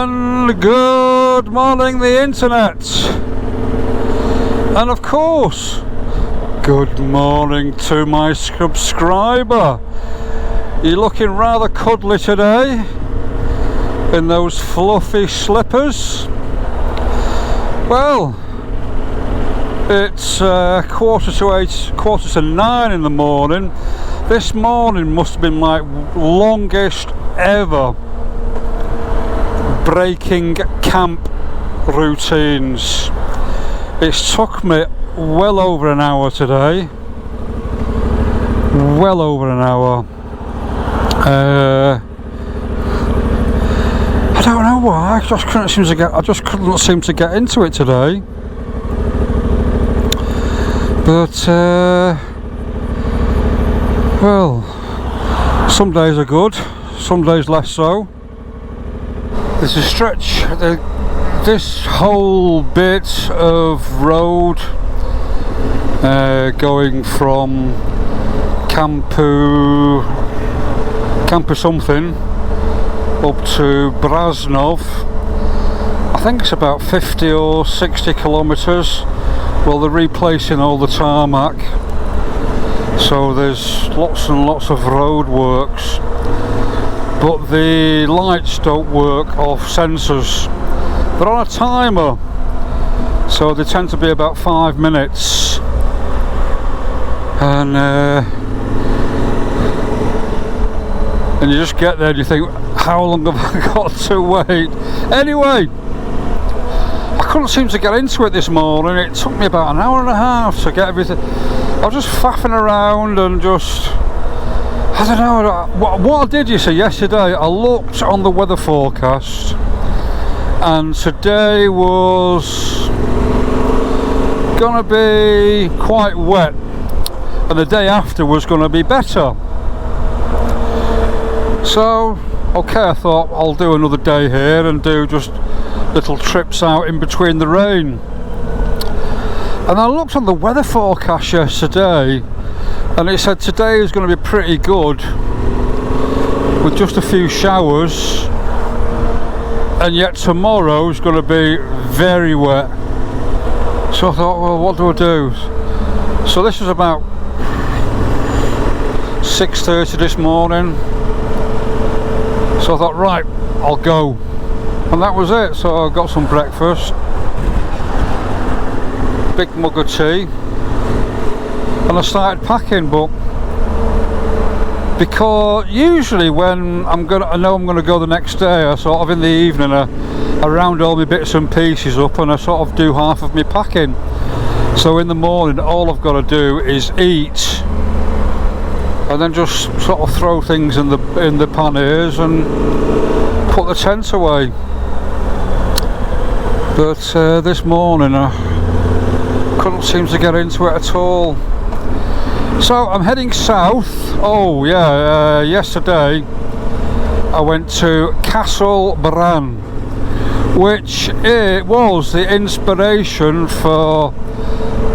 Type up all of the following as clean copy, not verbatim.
And good morning, the internet. And of course, good morning to my subscriber. You're looking rather cuddly today in those fluffy slippers. Well, it's 8:45, 8:45 in the morning. This morning must have been my longest ever breaking camp routines. It's took me well over an hour today. Well over an hour. I don't know why. I just couldn't seem to get into it today. But well, some days are good, some days less so. There's a stretch. This whole bit of road going from Campu something up to Rasnov, I think it's about 50 or 60 kilometres. Well, they're replacing all the tarmac, so there's lots and lots of road works, but the lights don't work off sensors. They're on a timer, so they tend to be about 5 minutes, and you just get there and you think, how long have I got to wait? Anyway, I couldn't seem to get into it this morning. It took me about an hour and a half to get everything. I was just faffing around and just, I don't know, what I did, you see, yesterday, I looked on the weather forecast, and today was gonna be quite wet, and the day after was gonna be better. So, okay, I thought I'll do another day here and do just little trips out in between the rain. And I looked on the weather forecast yesterday, and it said today is going to be pretty good with just a few showers, and yet tomorrow is going to be very wet. So I thought, well, what do I do? So this was about 6:30 this morning. So I thought, right, I'll go. And that was it. So I got some breakfast, big mug of tea, and I started packing. But because usually when I know I'm gonna go the next day, I sort of in the evening I round all my bits and pieces up and I sort of do half of my packing. So in the morning all I've got to do is eat, and then just sort of throw things in the panniers and put the tent away. But this morning I couldn't seem to get into it at all. So I'm heading south. Oh yeah, yesterday I went to Castle Bran, which it was the inspiration for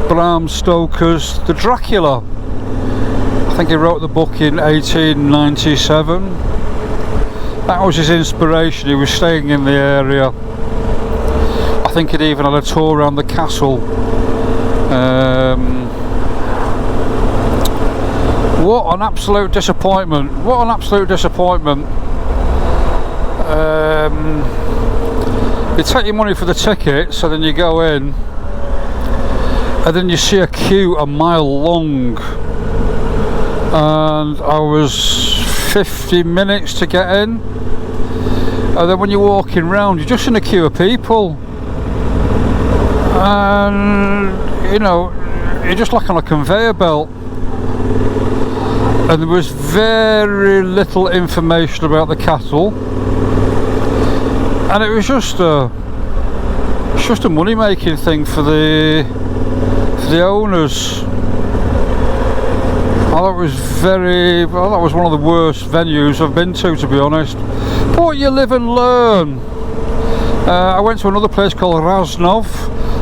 Bram Stoker's The Dracula. I think he wrote the book in 1897. That was his inspiration. He was staying in the area. I think he'd even had a tour around the castle. What an absolute disappointment. What an absolute disappointment. They take your money for the ticket, so then you go in and then you see a queue a mile long, and I was 50 minutes to get in, and then when you're walking around you're just in a queue of people, and you know, you're just like on a conveyor belt, and there was very little information about the cattle, and it was just a money making thing for the owners. That was one of the worst venues I've been to be honest. But you live and learn. I went to another place called Rasnov,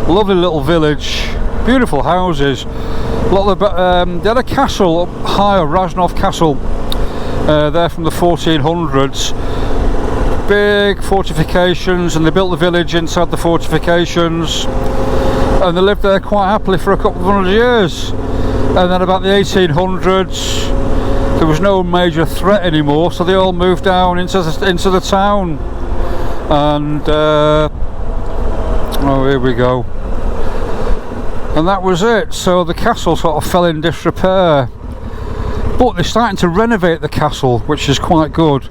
lovely little village, beautiful houses. They had a castle up higher, Rasnov Castle, there from the 1400s. big fortifications, and they built the village inside the fortifications, and they lived there quite happily for a couple of 100 years. And then about the 1800s, there was no major threat anymore, so they all moved down into the town. And oh, here we go. And that was it. So the castle sort of fell in disrepair. But they're starting to renovate the castle, which is quite good.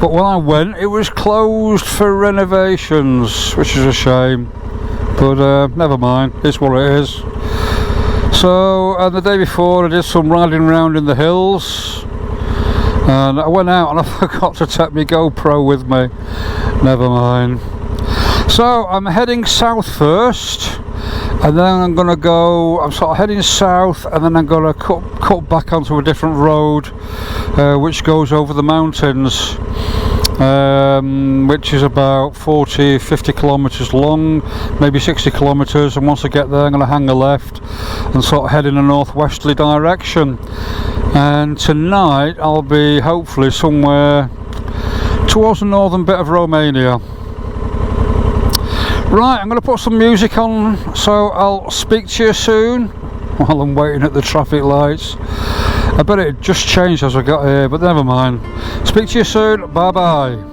But when I went, it was closed for renovations, which is a shame. But never mind, it's what it is. So, and the day before I did some riding around in the hills, and I went out and I forgot to take my GoPro with me. Never mind. So I'm heading south first, and then I'm gonna go, I'm sort of heading south, and then I'm gonna cut back onto a different road which goes over the mountains, which is about 40-50 kilometers long, maybe 60 kilometers. And once I get there, I'm going to hang a left and sort of head in a northwesterly direction. And tonight I'll be hopefully somewhere towards the northern bit of Romania. Right, I'm going to put some music on, so I'll speak to you soon while I'm waiting at the traffic lights. I bet it just changed as I got here, but never mind. Speak to you soon. Bye bye.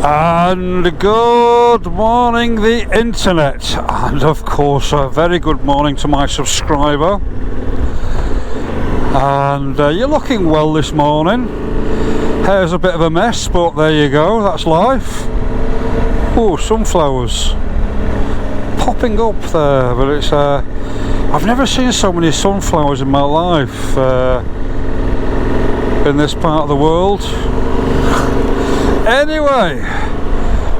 And good morning the internet, and of course a very good morning to my subscriber. And you're looking well this morning. Hair's a bit of a mess, but there you go, that's life. Oh, sunflowers popping up there, but it's I've never seen so many sunflowers in my life in this part of the world. Anyway,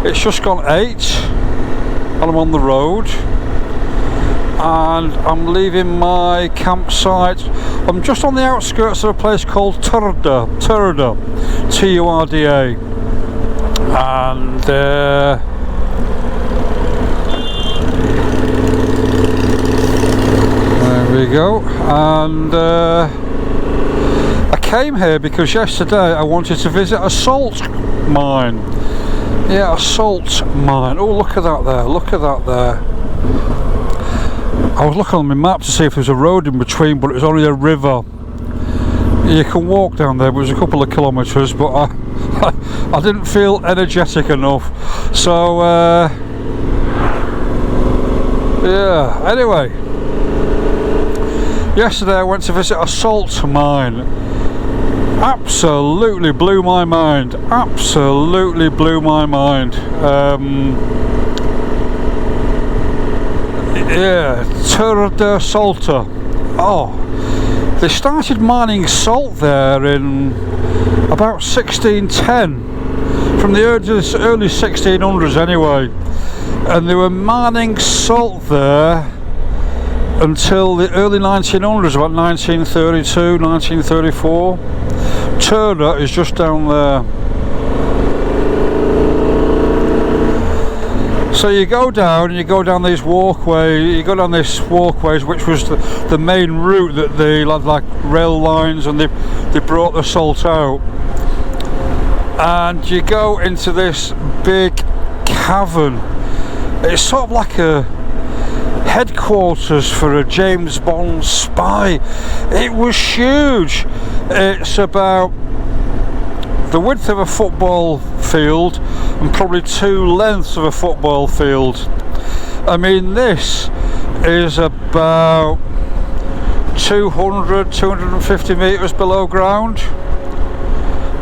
it's just gone 8 and I'm on the road and I'm leaving my campsite. I'm just on the outskirts of a place called Turda, Turda, T-U-R-D-A, and go. And I came here because yesterday I wanted to visit a salt mine. Yeah, a salt mine. Oh, look at that there, look at that there. I was looking on my map to see if there's a road in between, but it was only a river. You can walk down there, but it was a couple of kilometres, but I didn't feel energetic enough. So, yeah, anyway. Yesterday I went to visit a salt mine. Absolutely blew my mind. Absolutely blew my mind. Yeah, Turda salter. Oh, they started mining salt there in about 1610, from the early 1600s anyway, and they were mining salt there until the early 1900s, about 1932, 1934. Turda is just down there. So you go down these walkways, which was the main route that they had, like rail lines, and they brought the salt out. And you go into this big cavern. It's sort of like a headquarters for a James Bond spy. It was huge. It's about the width of a football field and probably 2 lengths of a football field. I mean, this is about 250 metres below ground.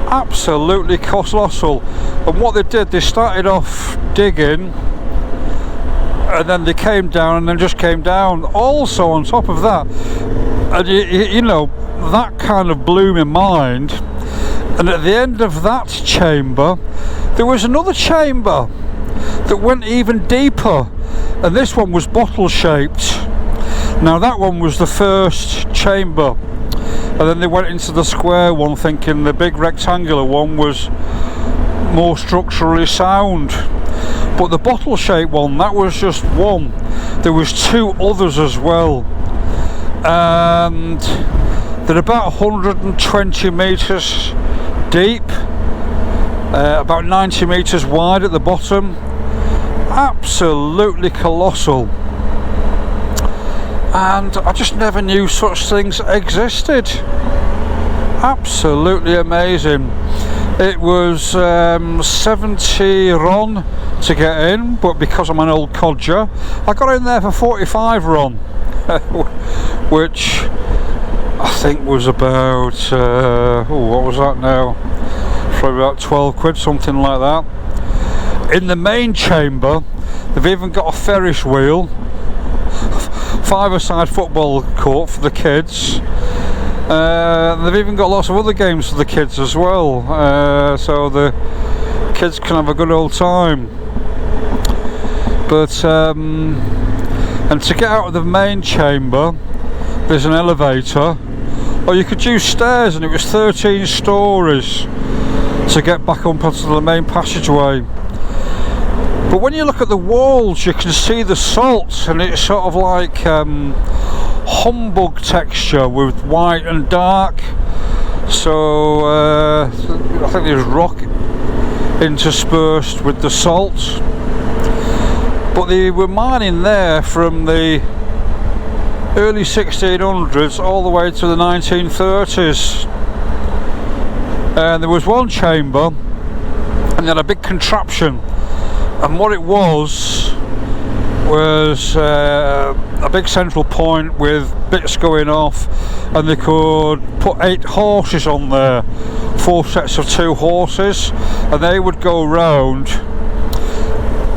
Absolutely colossal. And what they did, they started off digging, and then they came down, and then just came down. Also on top of that, and you know, that kind of blew my mind. And at the end of that chamber there was another chamber that went even deeper, and this one was bottle shaped. Now that one was the first chamber, and then they went into the square one, thinking the big rectangular one was more structurally sound. But the bottle shaped one, that was just one. There was 2 others as well, and they're about 120 metres deep, about 90 metres wide at the bottom. Absolutely colossal. And I just never knew such things existed. Absolutely amazing. It was 70 RON to get in, but because I'm an old codger, I got in there for 45 RON, which I think was about, what was that now? Probably about 12 quid, something like that. In the main chamber, they've even got a Ferris wheel, 5-a-side football court for the kids. They've even got lots of other games for the kids as well, so the kids can have a good old time. But and to get out of the main chamber, there's an elevator, or you could use stairs, and it was 13 stories to get back up onto the main passageway. But when you look at the walls, you can see the salt, and it's sort of like humbug texture with white and dark. So I think there's rock interspersed with the salt. But they were mining there from the early 1600s all the way to the 1930s. And there was one chamber, and they had a big contraption, and what it was a big central point with bits going off, and they could put 8 horses on there, 4 sets of 2 horses, and they would go round,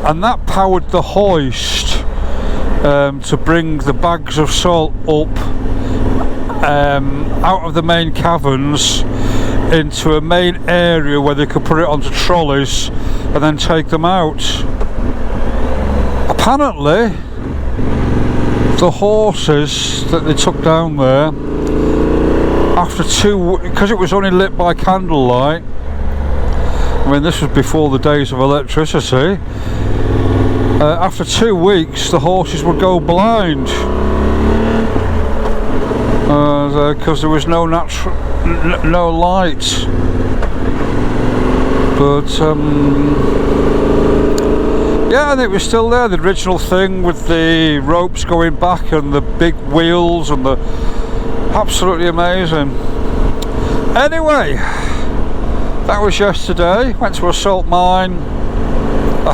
and that powered the hoist to bring the bags of salt up out of the main caverns into a main area where they could put it onto trolleys and then take them out. Apparently the horses that they took down there, after because it was only lit by candlelight, I mean this was before the days of electricity, after 2 weeks the horses would go blind. because there was no no light. But yeah, and it was still there, the original thing with the ropes going back and the big wheels and the absolutely amazing. Anyway, that was yesterday. Went to a salt mine,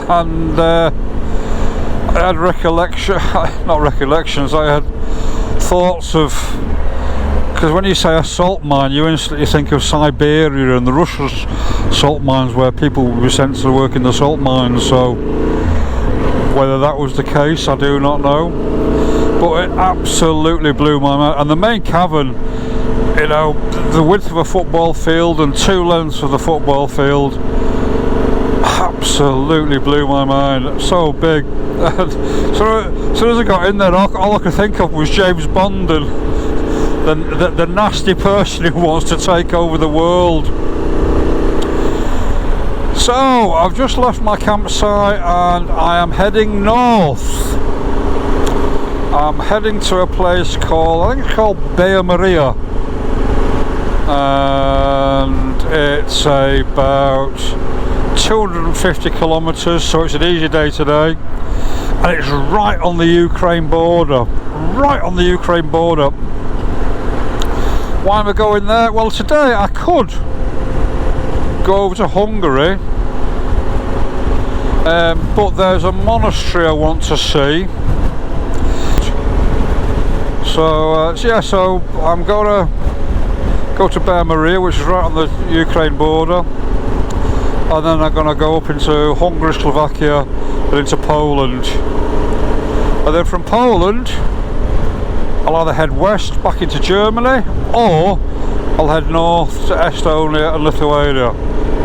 and I had not recollections, I had thoughts of, because when you say a salt mine, you instantly think of Siberia and the Russian salt mines where people were sent to work in the salt mines. So whether that was the case, I do not know, but it absolutely blew my mind. And the main cavern, you know, the width of a football field and 2 lengths of the football field, absolutely blew my mind. So big. So as soon as I got in there, all I could think of was James Bond and the nasty person who wants to take over the world. So I've just left my campsite and I am heading north. I'm heading to a place called, I think it's called Baia Maria, and it's about 250 kilometers, so it's an easy day today, and it's right on the Ukraine border. Right on the Ukraine border. Why am I going there? Well, today I could go over to Hungary, but there's a monastery I want to see. So yeah, so I'm gonna go to Baia Maria, which is right on the Ukraine border, and then I'm gonna go up into Hungary, Slovakia, and into Poland, and then from Poland I'll either head west back into Germany, or I'll head north to Estonia and Lithuania.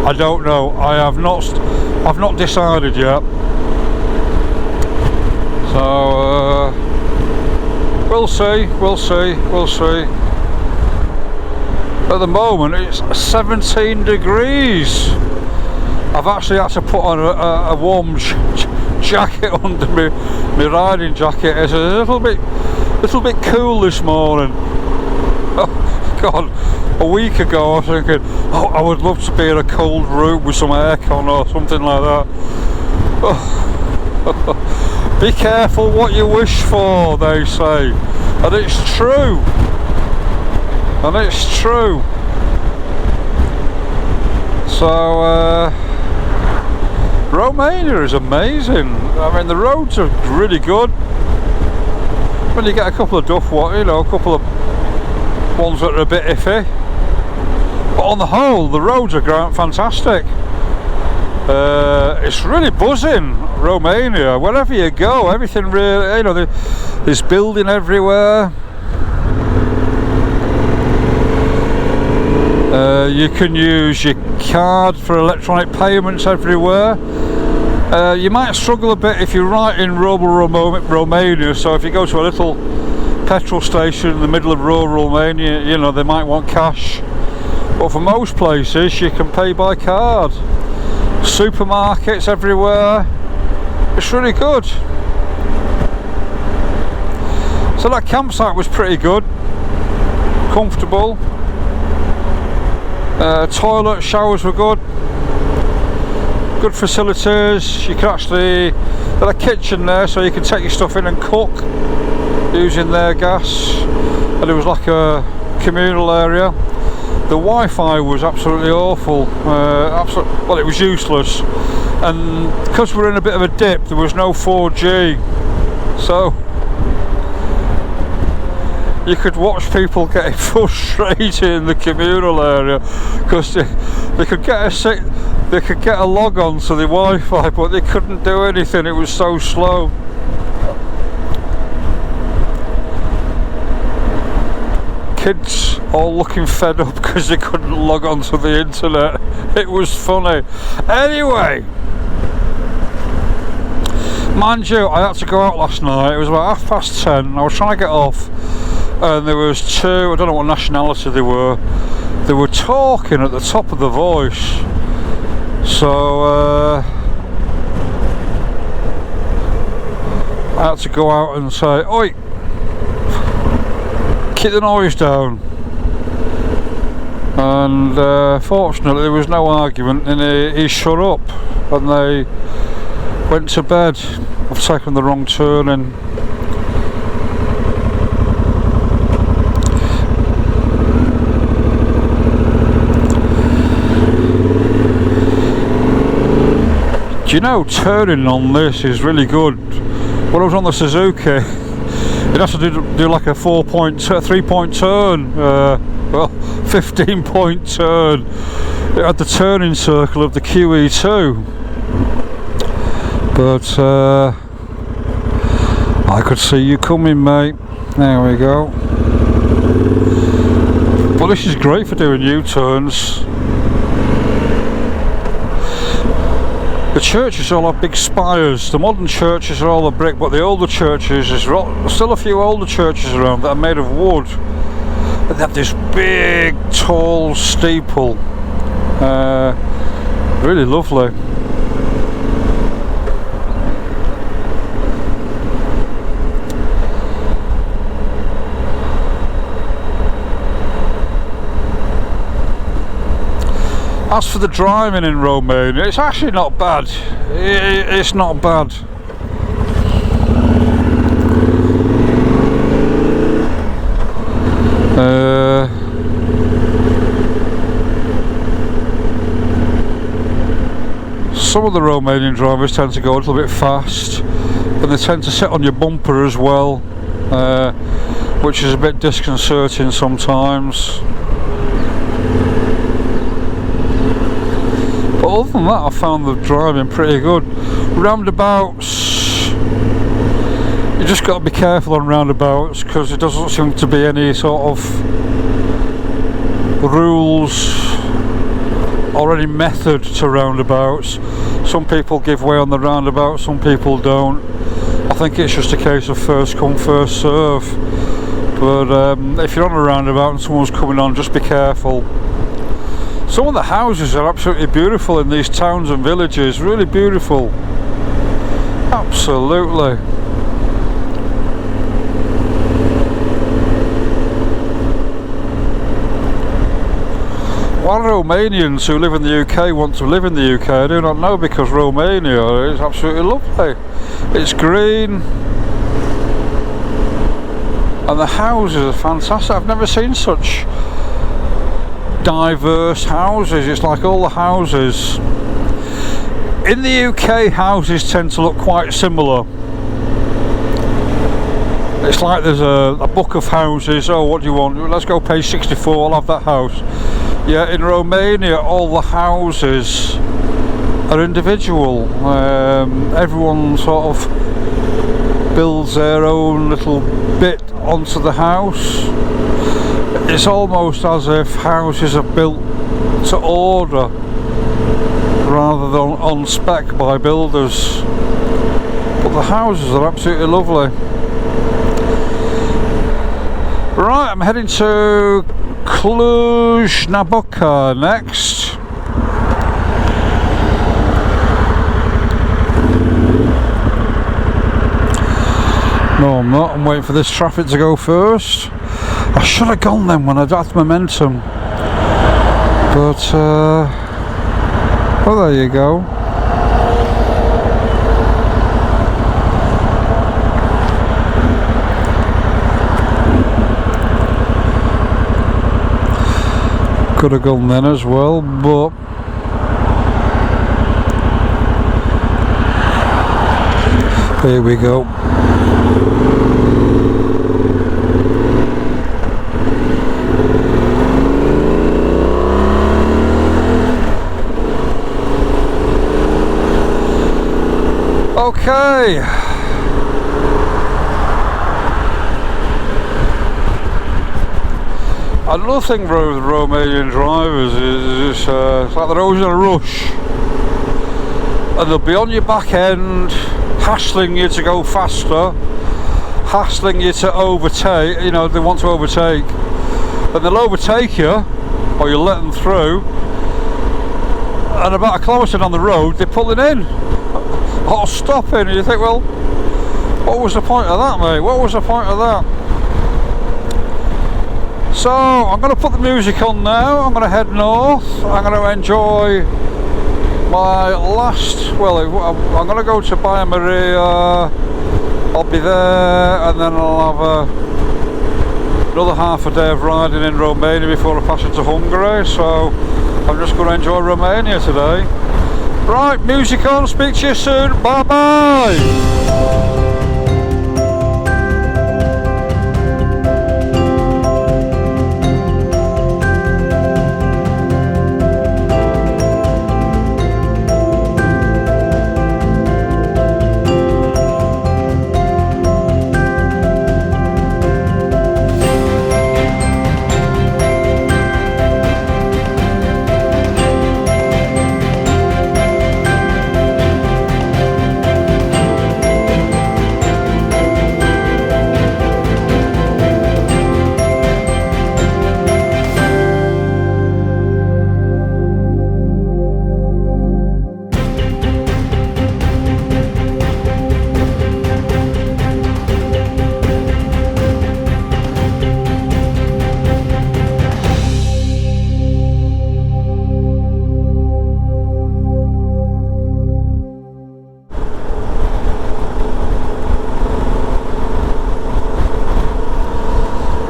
I don't know. I've not decided yet. So we'll see. At the moment it's 17 degrees. I've actually had to put on a warm jacket under my riding jacket. It's a little bit cool this morning. Oh God, a week ago I was thinking, oh, I would love to be in a cold room with some aircon or something like that. Oh. Be careful what you wish for, they say, and it's true. So Romania is amazing. I mean, the roads are really good. When you get a couple of a couple of ones that are a bit iffy, but on the whole the roads are fantastic. It's really buzzing, Romania. Wherever you go, everything really, there's building everywhere. You can use your card for electronic payments everywhere. You might struggle a bit if you're right in rural Romania, so if you go to a little petrol station in the middle of rural Romania, they might want cash, but for most places you can pay by card. Supermarkets everywhere, it's really good. So that campsite was pretty good, comfortable. Toilet, showers were good facilities. You can actually, got a kitchen there, so you can take your stuff in and cook using their gas, and it was like a communal area. The Wi-Fi was absolutely awful, well, it was useless, and because we're in a bit of a dip, there was no 4G, so you could watch people getting frustrated in the communal area because they could get a log on to the Wi-Fi, but they couldn't do anything. It was so slow. Kids all looking fed up because they couldn't log on to the internet. It was funny. Anyway, mind you, I had to go out last night. It was about 10:30. I was trying to get off, and there was two, I don't know what nationality they were talking at the top of the voice. So I had to go out and say, "Oi, keep the noise down. And fortunately there was no argument, and he shut up and they went to bed. I've taken the wrong turning. Do you know, turning on this is really good. When I was on the Suzuki, you'd have to do like a 3-point turn, well, 15-point turn. It had the turning circle of the QE2, but I could see you coming, mate. There we go. But this is great for doing U-turns. The churches all have big spires. The modern churches are all of brick, but the older churches, there's still a few older churches around that are made of wood. But they have this big, tall steeple. Really lovely. As for the driving in Romania, it's actually not bad. It's not bad. Some of the Romanian drivers tend to go a little bit fast, and they tend to sit on your bumper as well, which is a bit disconcerting sometimes. But other than that, I found the driving pretty good. Roundabouts, you just got to be careful on roundabouts because there doesn't seem to be any sort of rules or any method to roundabouts. Some people give way on the roundabout, some people don't. I think it's just a case of first come, first serve. But if you're on a roundabout and someone's coming on, just be careful. Some of the houses are absolutely beautiful in these towns and villages, really beautiful. Absolutely. Why Romanians who live in the UK want to live in the UK, I do not know, because Romania is absolutely lovely. It's green and the houses are fantastic. I've never seen such diverse houses. It's like all the houses in the UK, houses tend to look quite similar. It's like there's a book of houses. Oh, what do you want? Let's go page 64, I'll have that house. Yeah, in Romania all the houses are individual. Everyone sort of builds their own little bit onto the house. It's almost as if houses are built to order rather than on spec by builders. But the houses are absolutely lovely. Right, I'm heading to Cluj-Napoca next. No, I'm not. I'm waiting for this traffic to go first. I should have gone then when I'd had momentum. But, well, there you go. Could have gone then as well, but here we go. Okay. Another thing with Romanian drivers is it's like they're always in a rush, and they'll be on your back end, hassling you to go faster, hassling you to overtake. You know, they want to overtake, and they'll overtake you, or you'll let them through, and about a kilometre down the road they're pulling in or stopping, and you think, well, what was the point of that, mate? What was the point of that? So I'm going to put the music on now. I'm going to head north. I'm going to enjoy my last, well, I'm going to go to Baia Maria. I'll be there, and then I'll have another half a day of riding in Romania before I pass into Hungary. So I'm just going to enjoy Romania today. Right, music on, speak to you soon, bye bye!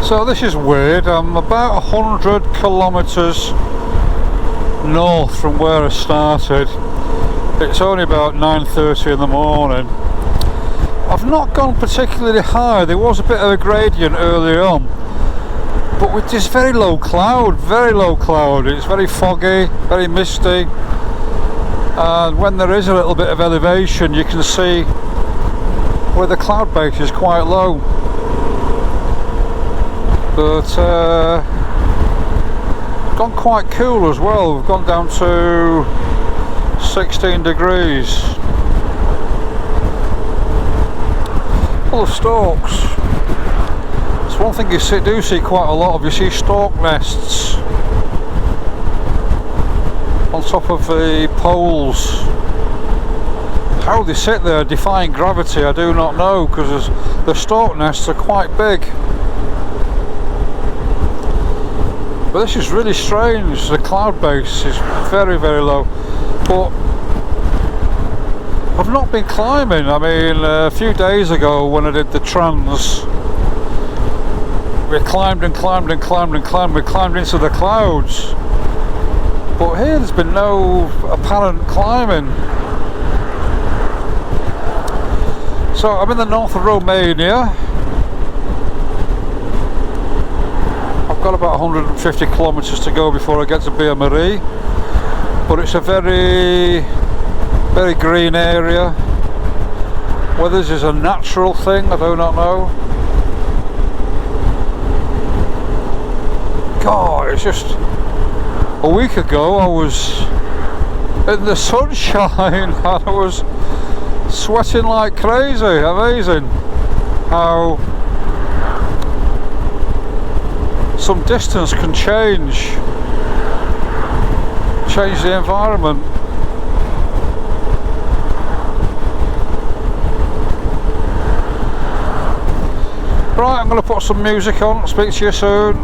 So this is weird. I'm about 100 kilometres north from where I started. It's only about 9:30 in the morning. I've not gone particularly high. There was a bit of a gradient earlier on, but with this very low cloud, it's very foggy, very misty, and when there is a little bit of elevation you can see where the cloud base is quite low. But gone quite cool as well. We've gone down to 16 degrees. Full of storks. It's one thing you do see quite a lot of. You see stork nests on top of the poles. How they sit there defying gravity I do not know, because the stork nests are quite big. But this is really strange. The cloud base is very, very low. But I've not been climbing. I mean, a few days ago when I did the trans, we climbed and climbed and climbed and climbed. We climbed into the clouds. But here there's been no apparent climbing. So I'm in the north of Romania. Got about 150 kilometres to go before I get to Baia Maria, but it's a very, very green area. Whether this is a natural thing, I do not know. God, it's just a week ago I was in the sunshine and I was sweating like crazy. Amazing how some distance can change the environment. Right, I'm going to put some music on. I'll speak to you soon.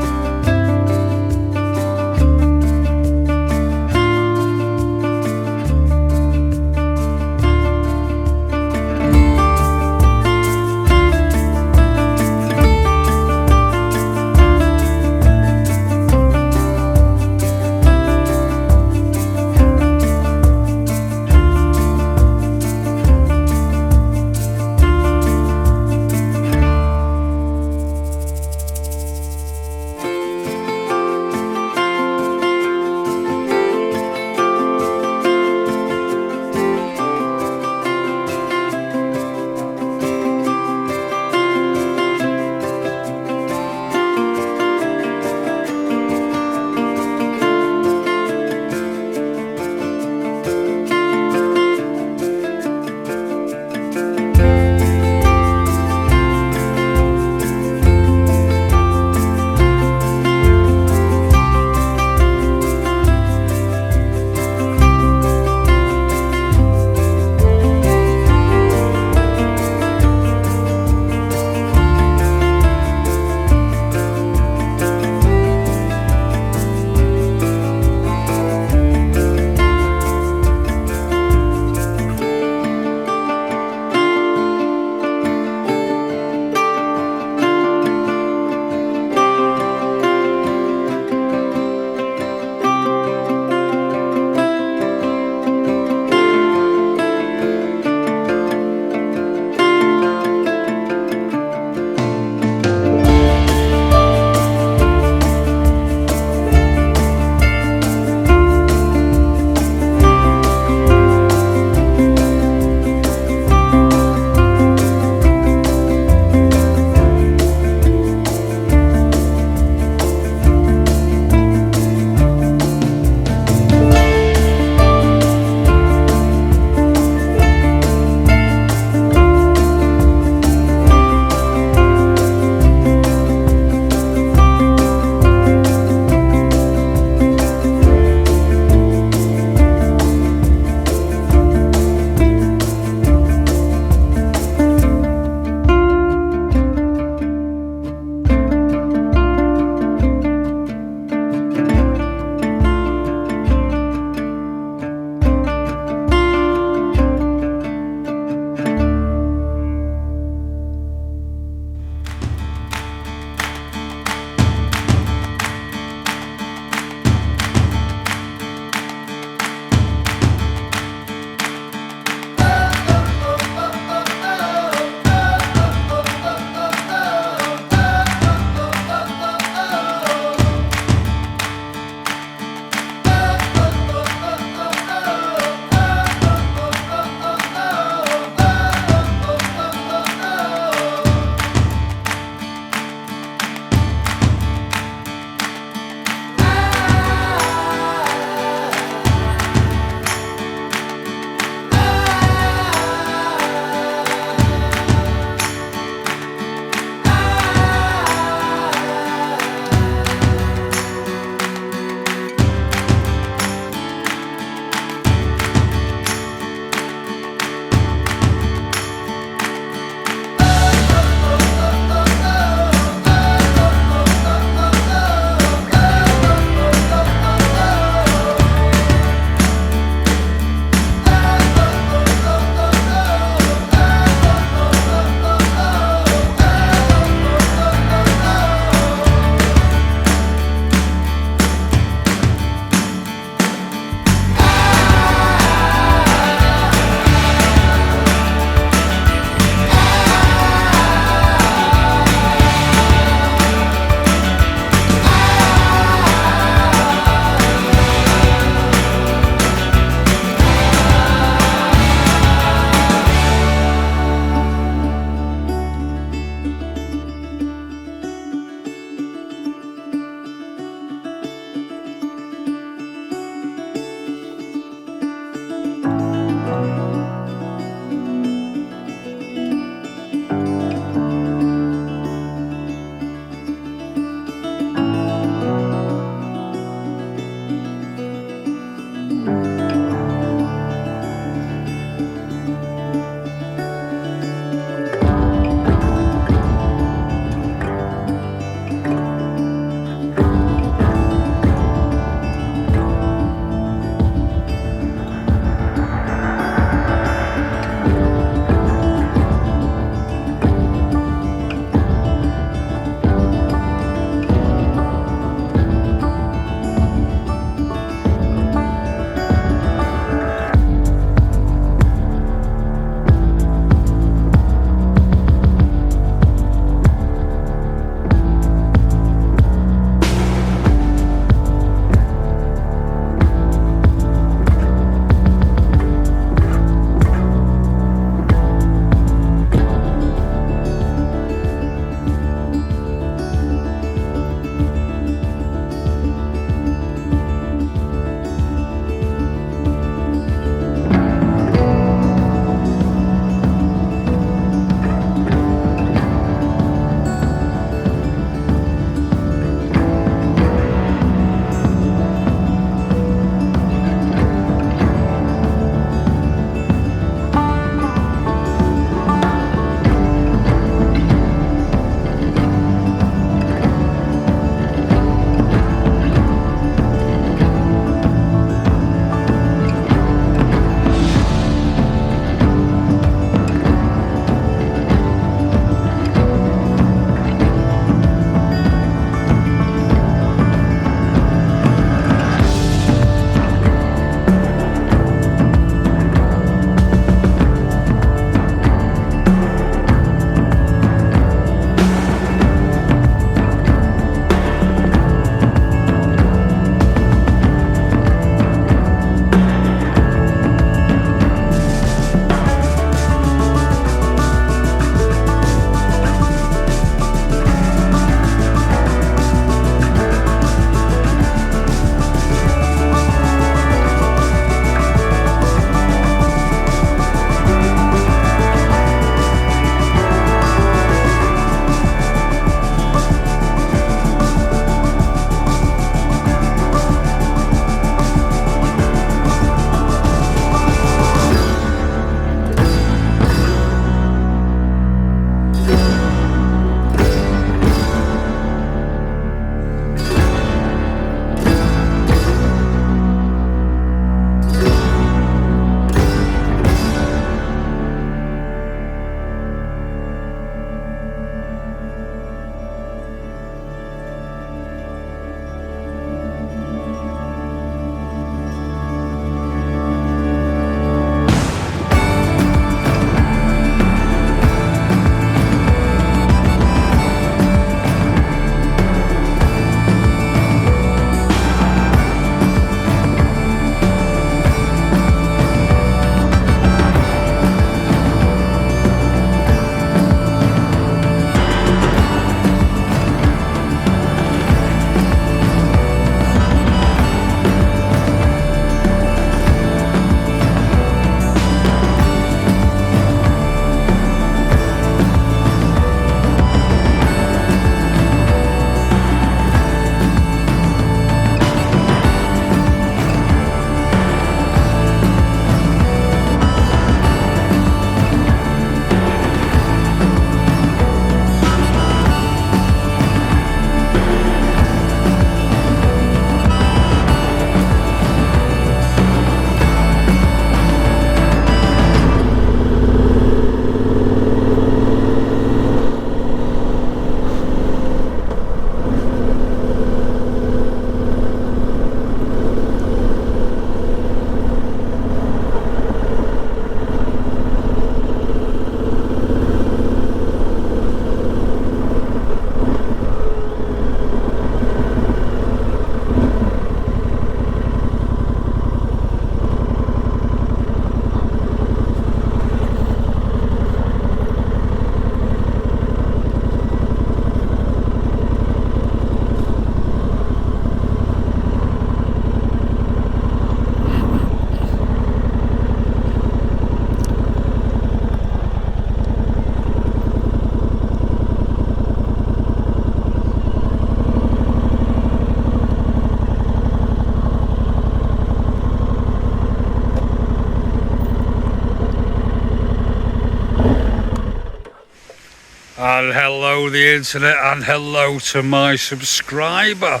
And hello the internet, and hello to my subscriber.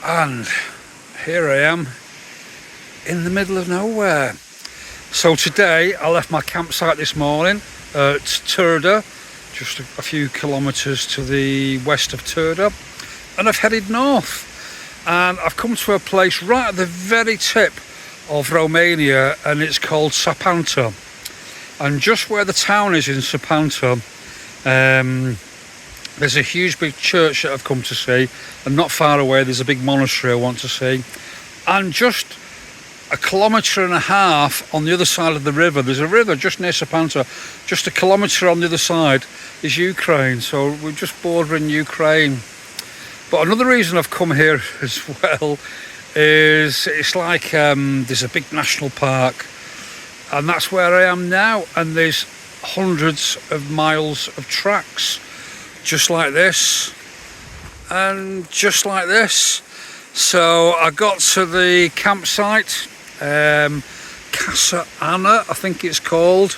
And here I am in the middle of nowhere. So today I left my campsite this morning at Turda, just a few kilometres to the west of Turda, and I've headed north. And I've come to a place right at the very tip of Romania, and it's called Sapanta. And just where the town is in Sapanta, there's a huge big church that I've come to see, and not far away there's a big monastery I want to see. And just a kilometre and a half on the other side of the river, there's a river just near Sapanta, just a kilometre on the other side is Ukraine, so we're just bordering Ukraine. But another reason I've come here as well is it's like there's a big national park, and that's where I am now, and there's hundreds of miles of tracks just like this and just like this. So I got to the campsite, Casa Anna I think it's called,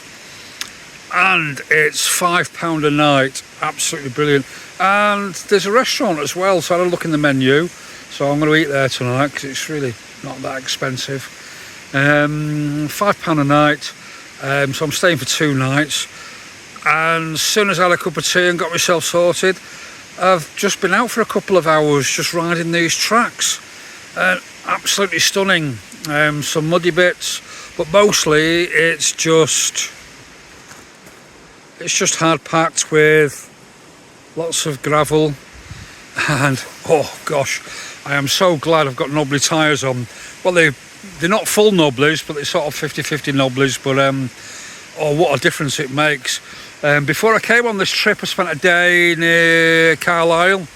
and it's £5 a night. Absolutely brilliant. And there's a restaurant as well, so I had a look in the menu, so I'm going to eat there tonight because it's really not that expensive. £5 a night, so I'm staying for 2 nights. And as soon as I had a cup of tea and got myself sorted, I've just been out for a couple of hours just riding these tracks. Absolutely stunning. Some muddy bits, but mostly it's just hard packed with lots of gravel. And oh gosh, I am so glad I've got knobbly tyres on. Well, they're not full knobblies, but they're sort of 50-50 knobblies, but oh, what a difference it makes. Before I came on this trip, I spent a day near Carlisle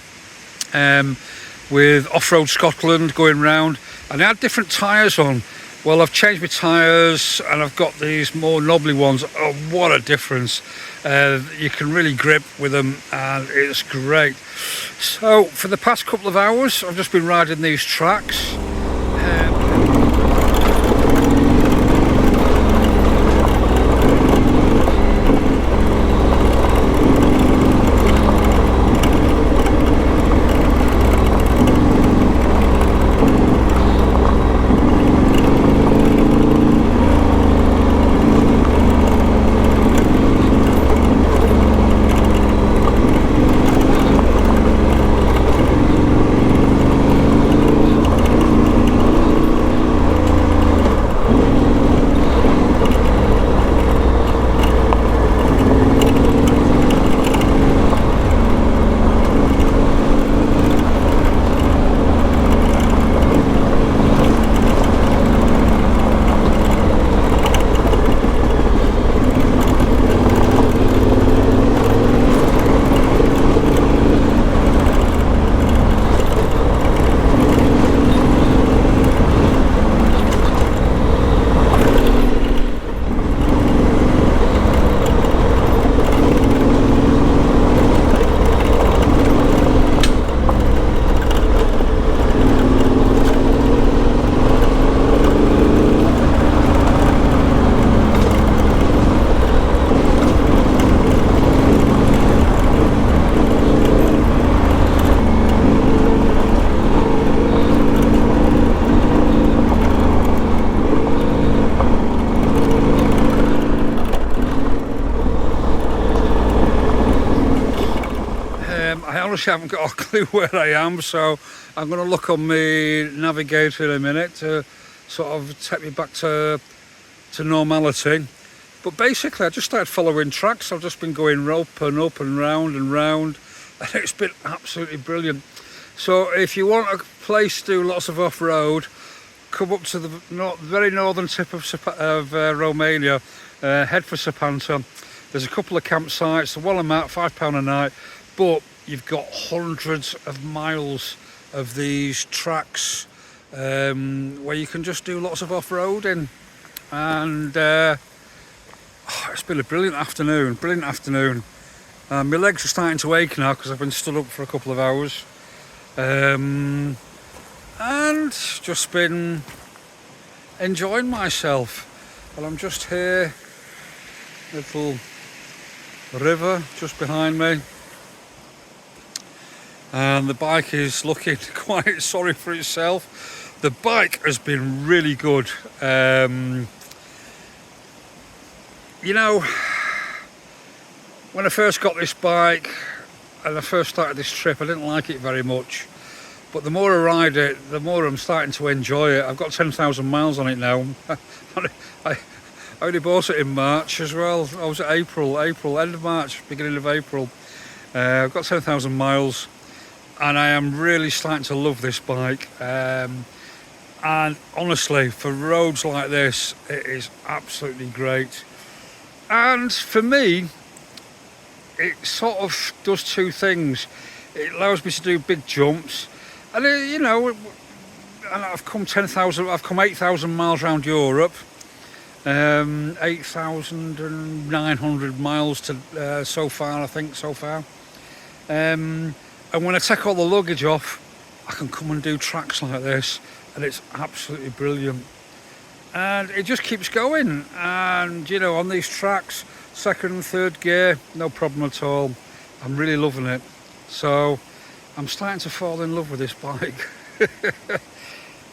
with Off-Road Scotland going round, and I had different tyres on. Well, I've changed my tyres and I've got these more knobbly ones. Oh, what a difference. You can really grip with them, and it's great. So for the past couple of hours I've just been riding these tracks. I honestly haven't got a clue where I am, so I'm going to look on my navigator in a minute to sort of take me back to normality. But basically I just started following tracks. I've just been going up and round, and it's been absolutely brilliant. So if you want a place to do lots of off-road, come up to the very northern tip of Romania, head for Sapanta. There's a couple of campsites. The one I'm at, £5 a night, but you've got hundreds of miles of these tracks where you can just do lots of off-roading. And it's been a brilliant afternoon. My legs are starting to ache now because I've been stood up for a couple of hours. And just been enjoying myself. Well, I'm just here, little river just behind me, and the bike is looking quite sorry for itself. The bike has been really good. You know, when I first got this bike and I first started this trip, I didn't like it very much, but the more I ride it, the more I'm starting to enjoy it. I've got 10,000 miles on it now. I only bought it in March as well. I was at April, end of March, beginning of April. I've got 10,000 miles, and I am really starting to love this bike. And honestly, for roads like this, it is absolutely great. And for me, it sort of does two things. It allows me to do big jumps, and you know, and I've come 8,000 miles around Europe, 8,900 miles to so far, I think, so far. And when I take all the luggage off, I can come and do tracks like this, and it's absolutely brilliant. And it just keeps going, and you know, on these tracks, second and third gear, no problem at all. I'm really loving it. So I'm starting to fall in love with this bike.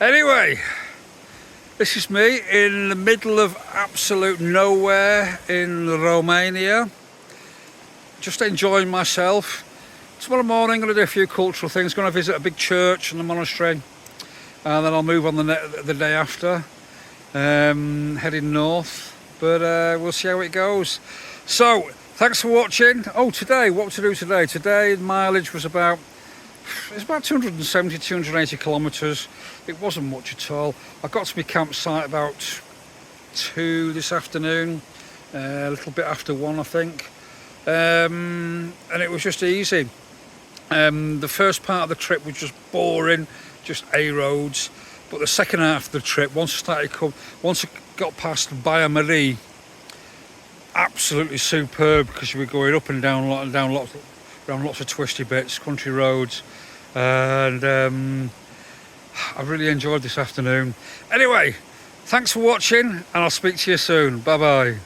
Anyway, this is me in the middle of absolute nowhere in Romania, just enjoying myself. Tomorrow morning I'm going to do a few cultural things, going to visit a big church and a monastery, and then I'll move on the day after, heading north, but we'll see how it goes. So thanks for watching. Oh, today, what to do today? Today mileage was about 270, 280 kilometres. It wasn't much at all. I got to my campsite about 2 this afternoon, a little bit after 1 I think, and it was just easy. The first part of the trip was just boring, just A roads, but the second half of the trip, once I got past Baia Marie, absolutely superb, because you were going up and down lots of twisty bits, country roads, and I really enjoyed this afternoon. Anyway, thanks for watching, and I'll speak to you soon. Bye bye.